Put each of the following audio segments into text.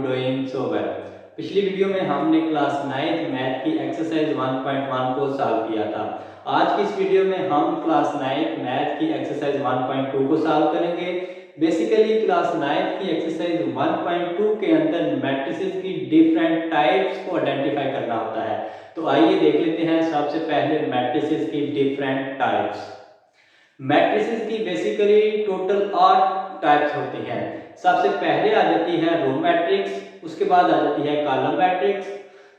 Doing so well. पिछली video में हमने क्लास 9th मैथ की एक्सरसाइज 1.1 को सॉल्व किया था। आज की इस वीडियो में हम क्लास 9th मैथ की एक्सरसाइज 1.2 को सॉल्व करेंगे। बेसिकली क्लास 9th की एक्सरसाइज 1.2 के अंदर मैट्रिसेस की डिफरेंट टाइप्स को आइडेंटिफाई करना होता है। तो आइए देख लेते हैं सबसे पहले मैट्रिसेस की डिफरेंट टाइप्स। मैट्रिसेस की बेसिकली टोटल 8 टाइप्स होती हैं। सबसे पहले आ जाती है रो मैट्रिक्स, उसके बाद आ जाती है कॉलम मैट्रिक्स,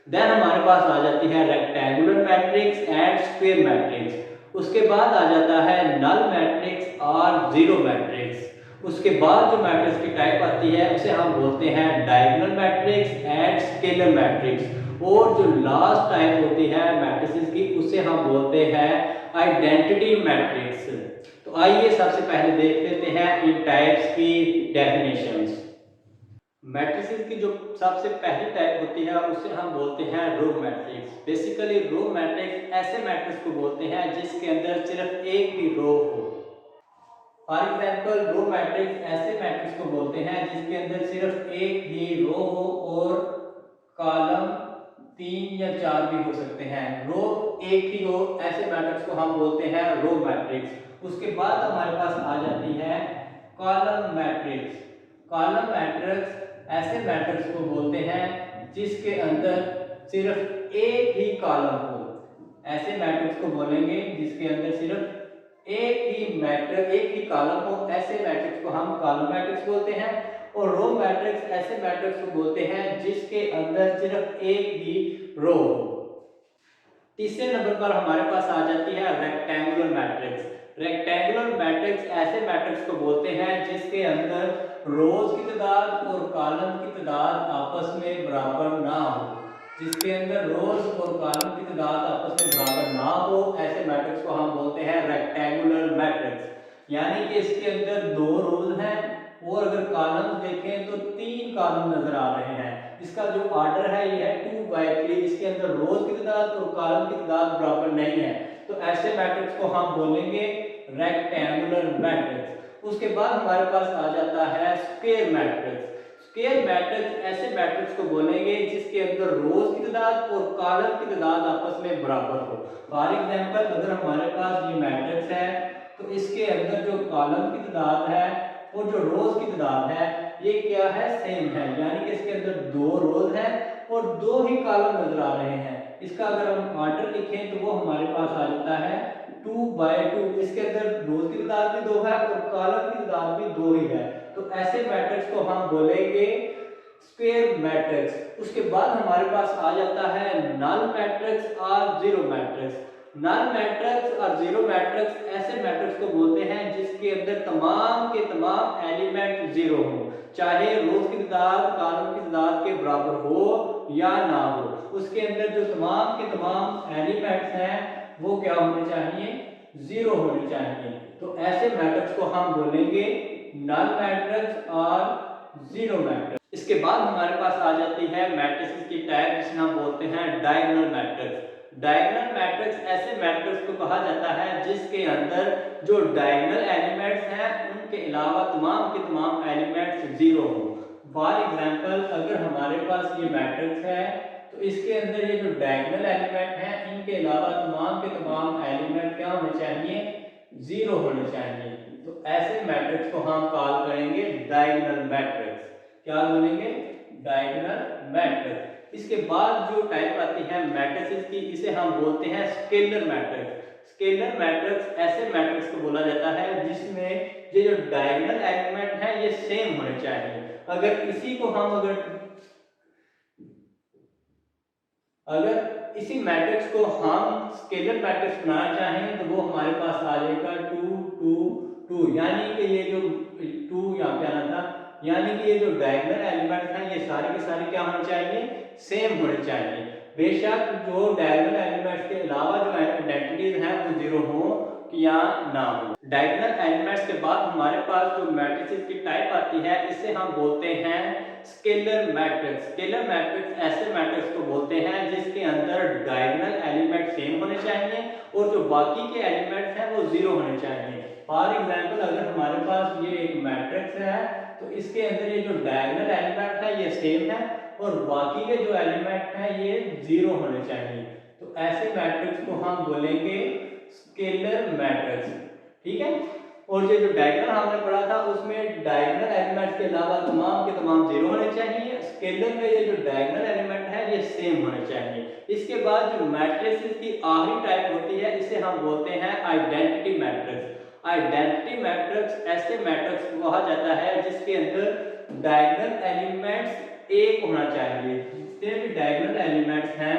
देन हमारे पास आ जाती है rectangular matrix and square matrix, उसके बाद आ जाता है नल मैट्रिक्स और जीरो मैट्रिक्स। उसके बाद जो मैट्रिक्स की टाइप आती है उसे हम बोलते हैं diagonal matrix and scalar matrix, और जो लास्ट टाइप होती है मैट्रिसेस की उसे हम बोलते हैं आइडेंटिटी मैट्रिक्स। तो आइए सबसे पहले देख लेते हैं इन टाइप्स की डेफिनेशंस। मैट्रिसेस की जो सबसे पहली टाइप होती है उसे हम बोलते हैं row matrix. Basically row matrix ऐसे मैट्रिक्स को बोलते हैं जिसके अंदर सिर्फ एक ही रो हो। फॉर एग्जांपल रो मैट्रिक्स ऐसे मैट्रिक्स को बोलते हैं जिसके अंदर सिर्फ एक ही रो हो और कॉलम 3 या 4 भी हो सकते हैं। रो एक ही हो, ऐसे मैट्रिक्स को हम बोलते हैं रो मैट्रिक्स। उसके बाद हमारे पास आ जाती है कॉलम मैट्रिक्स। कॉलम मैट्रिक्स ऐसे मैट्रिक्स को बोलते हैं जिसके अंदर सिर्फ एक ही कॉलम हो। ऐसे मैट्रिक्स को बोलेंगे जिसके अंदर सिर्फ एक ही कॉलम हो, ऐसे मैट्रिक्स को हम कॉलम मैट्रिक्स बोलते हैं। और रो मैट्रिक्स ऐसे मैट्रिक्स को बोलते हैं जिसके अंदर सिर्फ एक ही रो हो। तीसरे नंबर पर हमारे पास आ जाती है रेक्टेंगुलर मैट्रिक्स। रेक्टेंगुलर मैट्रिक्स ऐसे मैट्रिक्स को बोलते हैं जिसके अंदर रोज की तादाद और कॉलम की तादाद आपस में बराबर ना हो। जिसके अंदर रोज और कॉलम की तादाद आपस में बराबर ना हो, ऐसे मैट्रिक्स को हम बोलते हैं रेक्टेंगुलर मैट्रिक्स। यानी कि इसके अंदर 2 रोज हैं और अगर कॉलम देखें तो 3 कॉलम नजर आ रहे हैं। इसका जो ऑर्डर है ये है 2/3। इसके अंदर रोज की तादाद और कॉलम की तादाद बराबर नहीं है, तो ऐसे मैट्रिक्स को हम बोलेंगे रेक्टेंगुलर मैट्रिक्स। उसके बाद हमारे पास आ जाता है स्क्वायर मैट्रिक्स। स्क्वायर मैट्रिक्स ऐसे मैट्रिक्स को बोलेंगे जिसके अंदर रोज की तादाद और कॉलम की तादाद आपस में बराबर हो। फॉर एग्जांपल अगर हमारे पास ये मैट्रिक्स है तो इसके अंदर जो कॉलम की तादाद है और जो रोज की तादाद है ये क्या है, सेम है। यानी कि इसके अंदर 2 रोज हैं और 2 ही कॉलम नजर आ रहे हैं। इसका अगर हम ऑर्डर लिखें तो वो हमारे पास आ जाता है 2/2। इसके अंदर रोज की तादाद भी 2 है और कॉलम की तादाद भी 2 ही है, तो ऐसे मैट्रिक्स को हम बोलेंगे स्क्वायर मैट्रिक्स। उसके बाद हमारे पास आ जाता है नल मैट्रिक्स और जीरो मैट्रिक्स। नल मैट्रिक्स और जीरो मैट्रिक्स ऐसे मैट्रिक्स को बोलते हैं जिसके अंदर तमाम के तमाम एलिमेंट जीरो हो, चाहे रोज की तादाद कॉलम की तादाद के बराबर हो या ना हो। उसके अंदर जो तमाम के तमाम एलिमेंट्स हैं वो क्या होने चाहिए, जीरो होने चाहिए। तो ऐसे मैट्रिक्स को हम बोलेंगे नल मैट्रिक्स और जीरो मैट्रिक्स। इसके बाद हमारे पास आ जाती है मैट्रिसेस की टाइप जिसे हम बोलते हैं डायगोनल मैट्रिक्स। डायगोनल मैट्रिक्स ऐसे मैट्रिक्स को कहा जाता है जिसके अंदर जो डायगोनल एलिमेंट्स हैं उनके अलावा तमाम के तमाम एलिमेंट्स जीरो हो। फॉर एग्जांपल अगर हमारे पास ये मैट्रिक्स है तो इसके अंदर ये जो डायगोनल एलिमेंट हैं इनके अलावा तमाम के तमाम एलिमेंट क्या होने चाहिए, जीरो होने चाहिए। तो ऐसे मैट्रिक्स को हम कॉल करेंगे डायगोनल मैट्रिक्स। क्या बोलेंगे, डायगोनल मैट्रिक्स। इसके बाद जो टाइप आती है मैट्रिसेस की इसे हम बोलते हैं स्केलर मैट्रिक्स। स्केलर मैट्रिक्स ऐसे मैट्रिक्स को बोला जाता है जिसमें ये जो डायगोनल एलिमेंट है ये सेम होने चाहिए। अगर इसी को हम अगर इसी मैट्रिक्स को हम स्केलर मैट्रिक्स बनाना चाहें तो वो हमारे पास आ जाएगा 2 2 2। यानी कि ये जो 2 यहाँ पे आना था, यानी कि ये जो डायगोनल एलिमेंट्स हैं ये सारे के सारे क्या होने चाहिए, सेम होने चाहिए। बेशक जो डायगोनल एलिमेंट्स के अलावा जो आइडेंटिटीज हैं वो जीरो हो या ना हो। डायगोनल एलिमेंट्स के बाद हमारे पास जो मैट्रिसेस की टाइप आती है इसे हम बोलते हैं स्केलर मैट्रिक्स। स्केलर मैट्रिक्स ऐसे मैट्रिक्स को बोलते हैं जिसके अंदर डायगोनल एलिमेंट सेम होने चाहिए और जो बाकी के एलिमेंट्स हैं वो जीरो होने चाहिए। फॉर एग्जांपल अगर हमारे पास ये एक मैट्रिक्स है तो इसके अंदर ये जो डायगोनल एलिमेंट है ये सेम है और बाकी के जो एलिमेंट हैं ये जीरो होने चाहिए। तो ऐसे मैट्रिक्स को हम बोलेंगे स्केलर मैट्रिक्स। ठीक है, और ये जो डायगोनल हमने पढ़ा था उसमें डायगोनल एलिमेंट्स के अलावा तमाम के तमाम जीरो होने चाहिए। स्केलर में ये जो डायगोनल एलिमेंट है ये सेम होने चाहिए। इसके बाद जो मैट्रिसेस की आखिरी टाइप होती है इसे हम बोलते हैं आइडेंटिटी मैट्रिक्स। आइडेंटिटी मैट्रिक्स ऐसे मैट्रिक्स को कहा जाता है जिसके अंदर डायगोनल एलिमेंट्स एक होना चाहिए। जितने भी डायगोनल एलिमेंट्स हैं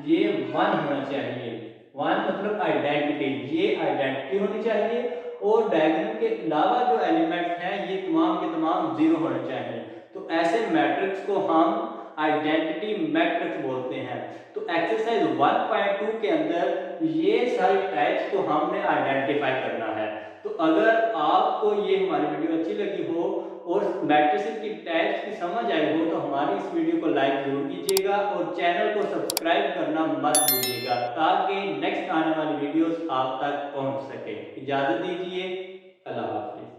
ये 1 होना चाहिए। 1 मतलब आइडेंटिटी, ये आइडेंटिटी होनी चाहिए और डायगोनल के अलावा जो एलिमेंट्स हैं ये तमाम के तमाम जीरो होने चाहिए। तो ऐसे मैट्रिक्स को हम आइडेंटिटी मैट्रिक्स बोलते हैं। तो एक्सरसाइज 1.2 के अंदर ये सारी टाइप्स को हमने आइडेंटिफाई करना है। तो अगर आपको ये हमारी वीडियो अच्छी लगी हो और मैट्रिसेस की टाइप्स की समझ आई हो तो हमारी इस वीडियो को लाइक जरूर कीजिएगा और चैनल को सब्सक्राइब करना मत भूलिएगा ताकि नेक्स्ट आने वाली वीडियोस आप तक पहुंच सके। इजाजत दीजिए, अल्लाह हाफिज।